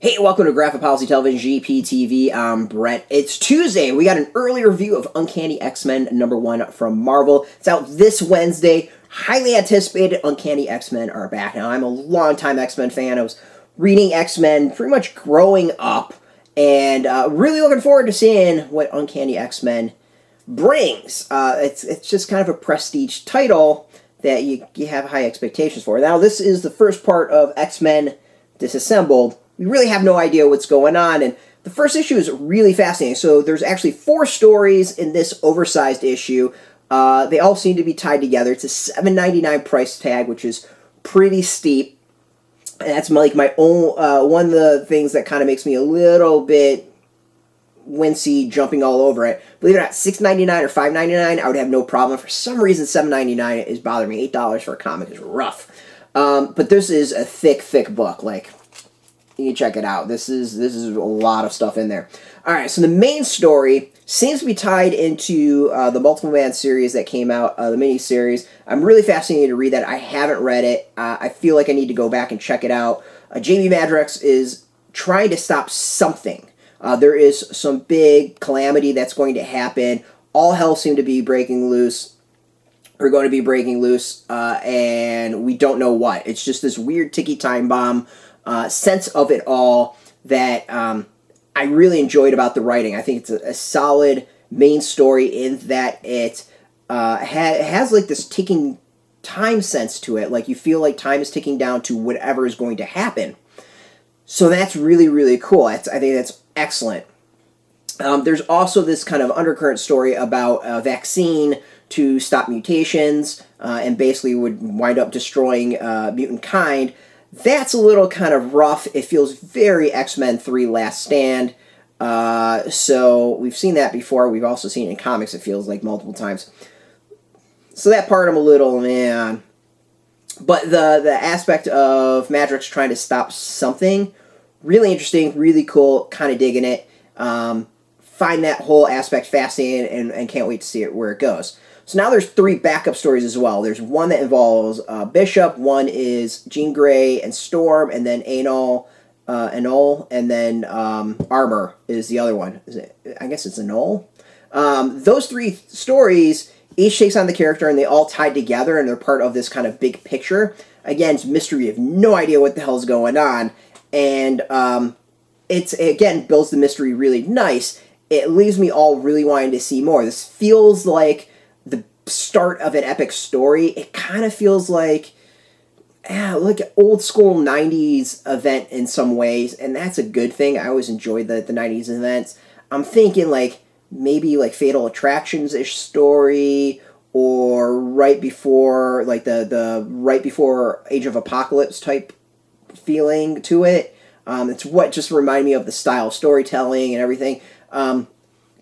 Hey, welcome to Graphic Policy Television, GPTV. I'm Brett. It's Tuesday. We got an early review of Uncanny X-Men #1 from Marvel. It's out this Wednesday. Highly anticipated Uncanny X-Men are back. Now, I'm a longtime X-Men fan. I was reading X-Men pretty much growing up, and really looking forward to seeing what Uncanny X-Men brings. It's just kind of a prestige title that you have high expectations for. Now, this is the first part of X-Men Disassembled. We really have no idea what's going on, and the first issue is really fascinating. So there's actually 4 stories in this oversized issue. They all seem to be tied together. It's a $7.99 price tag, which is pretty steep. And that's like my own one of the things that kind of makes me a little bit wincy, jumping all over it. Believe it or not, $6.99 or $5.99, I would have no problem. For some reason, $7.99 is bothering me. $8 for a comic is rough. But this is a thick book. Like, you can check it out. This is a lot of stuff in there. All right, so the main story seems to be tied into the Multiple Man series that came out, the mini-series. I'm really fascinated to read that. I haven't read it. I feel like I need to go back and check it out. Jamie Madrox is trying to stop something. There is some big calamity that's going to happen. All hell seemed to be breaking loose. We're going to be breaking loose, and we don't know what. It's just this weird ticky time bomb sense of it all that I really enjoyed about the writing. I think it's a solid main story in that it has like this ticking time sense to it. Like you feel like time is ticking down to whatever is going to happen. So that's really cool. I think that's excellent. There's also this kind of undercurrent story about a vaccine to stop mutations and basically would wind up destroying mutant kind. That's a little kind of rough. It feels very X-Men 3 Last Stand. So we've seen that before. We've also seen it in comics, it feels like, multiple times. So that part I'm a little, man. But the aspect of Madrox trying to stop something, really interesting, really cool, kind of digging it. Find that whole aspect fascinating and can't wait to see it where it goes. So now there's 3 backup stories as well. There's one that involves Bishop, one is Jean Grey and Storm, and then Anol, and then Armor is the other one. I guess it's Anol. Those 3 stories each takes on the character, and they all tied together, and they're part of this kind of big picture. Again, it's mystery. You have no idea what the hell's going on, and it again builds the mystery really nice. It leaves me all really wanting to see more. This feels like the start of an epic story. It kind of feels like an old school 90s event in some ways, and that's a good thing. I always enjoyed the 90s events. I'm thinking like maybe like Fatal Attractions-ish story, or right before like the right before Age of Apocalypse type feeling to it. It's what just reminded me of the style of storytelling and everything.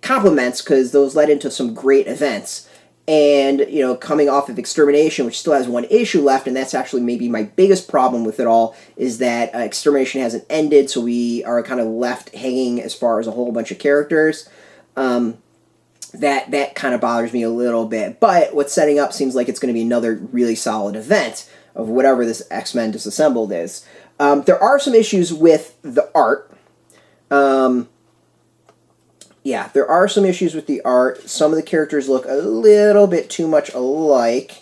Compliments, because those led into some great events. And, you know, coming off of Extermination, which still has 1 issue left, and that's actually maybe my biggest problem with it all, is that Extermination hasn't ended, so we are kind of left hanging as far as a whole bunch of characters. That kind of bothers me a little bit. But what's setting up seems like it's going to be another really solid event of whatever this X-Men Disassembled is. There are some issues with the art. Yeah, there are some issues with the art. Some of the characters look a little bit too much alike.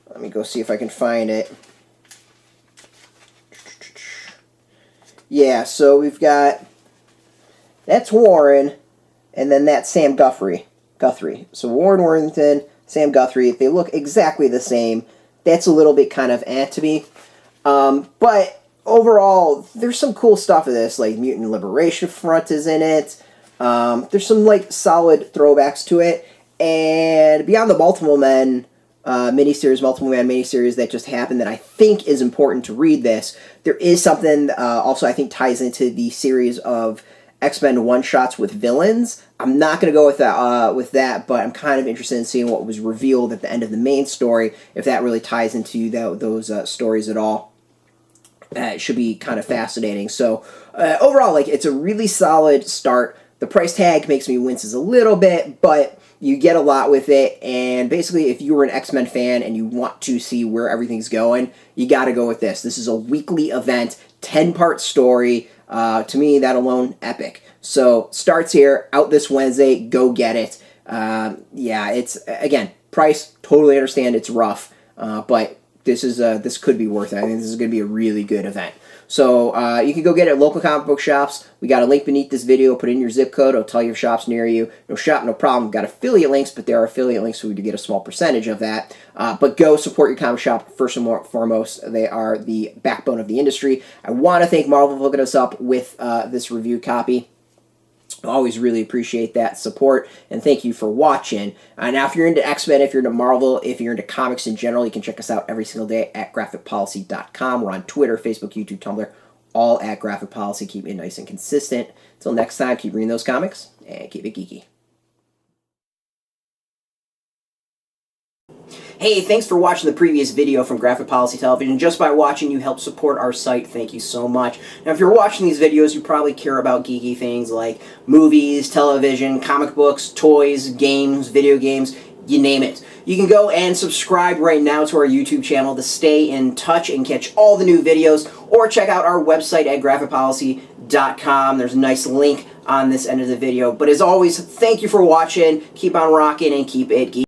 Let me go see if I can find it. Yeah, so we've got... That's Warren, and then that's Sam Guthrie. So Warren Worthington, Sam Guthrie, they look exactly the same. That's a little bit kind of to me. But overall, there's some cool stuff in this, like Mutant Liberation Front is in it. There's some like solid throwbacks to it, and beyond the Multiple Man miniseries that just happened that I think is important to read this, there is something also I think ties into the series of X-Men one-shots with villains. I'm not going to go with that, but I'm kind of interested in seeing what was revealed at the end of the main story, if that really ties into those stories at all. It should be kind of fascinating. So overall, like, it's a really solid start. The price tag makes me wince a little bit, but you get a lot with it, and basically if you were an X-Men fan and you want to see where everything's going, you got to go with this. This is a weekly event, 10-part story. To me, that alone, epic. So starts here, out this Wednesday. Go get it. Yeah, it's, again, price, totally understand it's rough, but this could be worth it. I think this is going to be a really good event. So you can go get it at local comic book shops. We got a link beneath this video. Put in your zip code. It'll tell you shops near you. No shop, no problem. We've got affiliate links, but there are affiliate links, so we do get a small percentage of that. But go support your comic shop first and foremost. They are the backbone of the industry. I want to thank Marvel for hooking us up with this review copy. Always really appreciate that support, and thank you for watching. Now, if you're into X-Men, if you're into Marvel, if you're into comics in general, you can check us out every single day at graphicpolicy.com. We're on Twitter, Facebook, YouTube, Tumblr, all at Graphic Policy. Keep it nice and consistent. Until next time, keep reading those comics, and keep it geeky. Hey, thanks for watching the previous video from Graphic Policy Television. Just by watching, you help support our site. Thank you so much. Now, if you're watching these videos, you probably care about geeky things like movies, television, comic books, toys, games, video games, you name it. You can go and subscribe right now to our YouTube channel to stay in touch and catch all the new videos, or check out our website at graphicpolicy.com. There's a nice link on this end of the video. But as always, thank you for watching. Keep on rocking and keep it geeky.